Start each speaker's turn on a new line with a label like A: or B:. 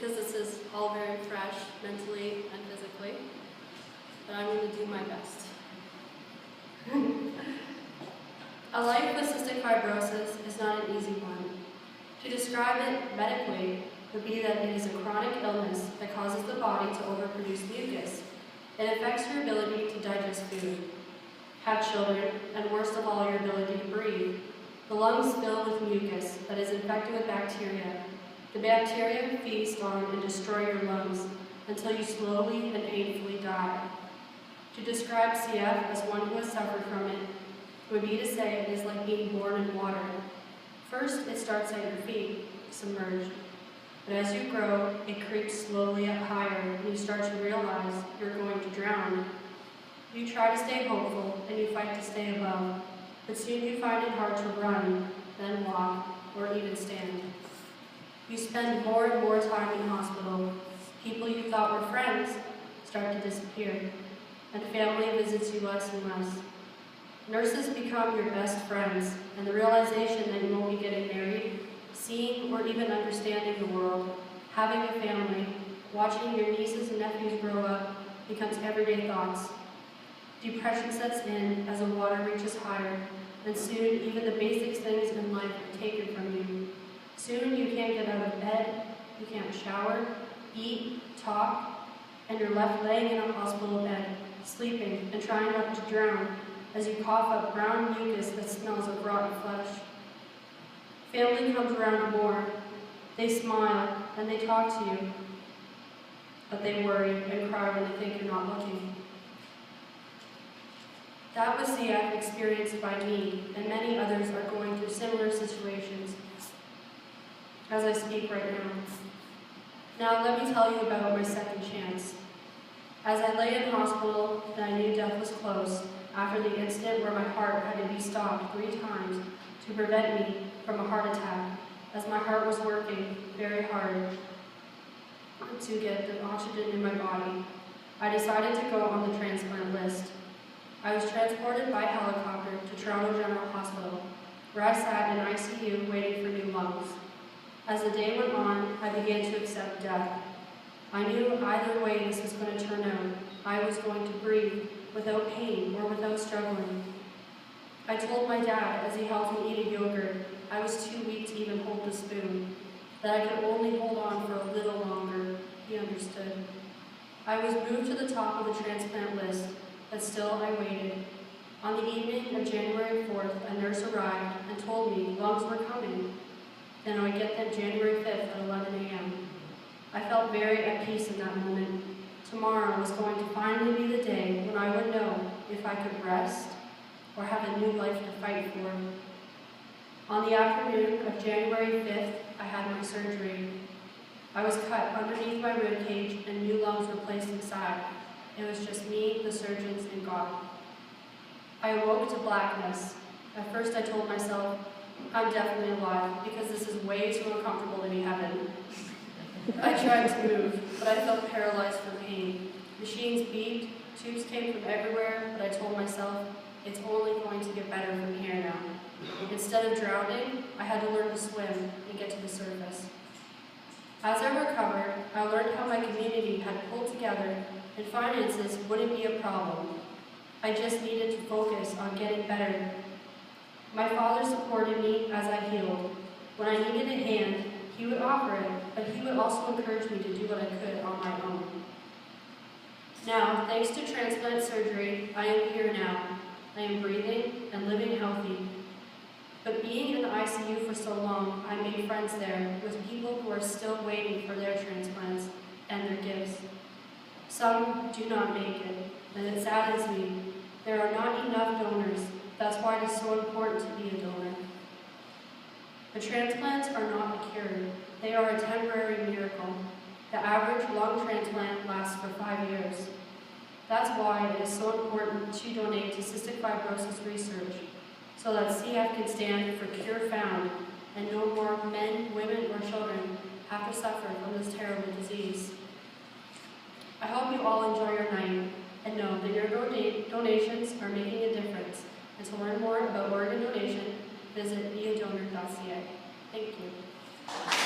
A: because this is all very fresh mentally and physically, but I'm going to do my best. A life with cystic fibrosis is not an easy one. To describe it medically would be that it is a chronic illness that causes the body to overproduce mucus. It affects your ability to digest food, have children, and worst of all, your ability to breathe. The lungs fill with mucus that is infected with bacteria. The bacteria feast on and destroy your lungs until you slowly and painfully die. To describe CF as one who has suffered from it would be to say it is like being born in water. First, it starts at your feet, submerged. But as you grow, it creeps slowly up higher, and you start to realize you're going to drown. You try to stay hopeful, and you fight to stay above, but soon you find it hard to run, then walk, or even stand. You spend more and more time in hospital. People you thought were friends start to disappear, and family visits you less and less. Nurses become your best friends, and the realization that you won't be getting married, seeing or even understanding the world, having a family, watching your nieces and nephews grow up becomes everyday thoughts. Depression sets in as the water reaches higher, and soon even the basic things in life are taken from you. Soon you can't get out of bed, you can't shower, eat, talk, and you're left laying in a hospital bed, sleeping and trying not to drown as you cough up brown mucus that smells of rotten flesh. Family comes around more. They smile and they talk to you, but they worry and cry when they think you're not looking. That was CF experienced by me, and many others are going through similar situations as I speak right now. Now let me tell you about my second chance. As I lay in hospital and I knew death was close, after the incident where my heart had to be stopped 3 times to prevent me from a heart attack, as my heart was working very hard to get the oxygen in my body, I decided to go on the transplant list. I was transported by helicopter to Toronto General Hospital, where I sat in ICU waiting for new lungs. As the day went on, I began to accept death. I knew either way this was going to turn out, I was going to breathe without pain or without struggling. I told my dad as he helped me eat a yogurt, I was too weak to even hold the spoon, that I could only hold on for a little longer. He understood. I was moved to the top of the transplant list, but still I waited. On the evening of January 4th, a nurse arrived and told me lungs were coming. Then I would get them January 5th at 11 a.m. I felt very at peace in that moment. Tomorrow was going to finally be the day when I would know if I could rest or have a new life to fight for. On the afternoon of January 5th, I had my surgery. I was cut underneath my rib cage and new lungs were placed inside. It was just me, the surgeons, and God. I awoke to blackness. At first I told myself, I'm definitely alive because this is way too uncomfortable to be heaven. I tried to move, but I felt paralyzed from pain. Machines beeped, tubes came from everywhere, but I told myself, it's only going to get better from here now. Instead of drowning, I had to learn to swim and get to the surface. As I recovered, I learned how my community had pulled together and finances wouldn't be a problem. I just needed to focus on getting better. My father supported me as I healed. When I needed a hand, he would offer it, but he would also encourage me to do what I could on my own. Now, thanks to transplant surgery, I am here now. I am breathing and living healthy. But being in the ICU for so long, I made friends there with people who are still waiting for their transplants and their gifts. Some do not make it, and it saddens me. There are not enough donors. That's why it is so important to be a donor. But transplants are not a cure. They are a temporary miracle. The average lung transplant lasts for 5 years. That's why it is so important to donate to cystic fibrosis research, so that CF can stand for cure found, and no more men, women, or children have to suffer from this terrible disease. I hope you all enjoy your night, and know that your donations are making a difference. And to learn more about organ donation, visit beadonor.ca. Thank you.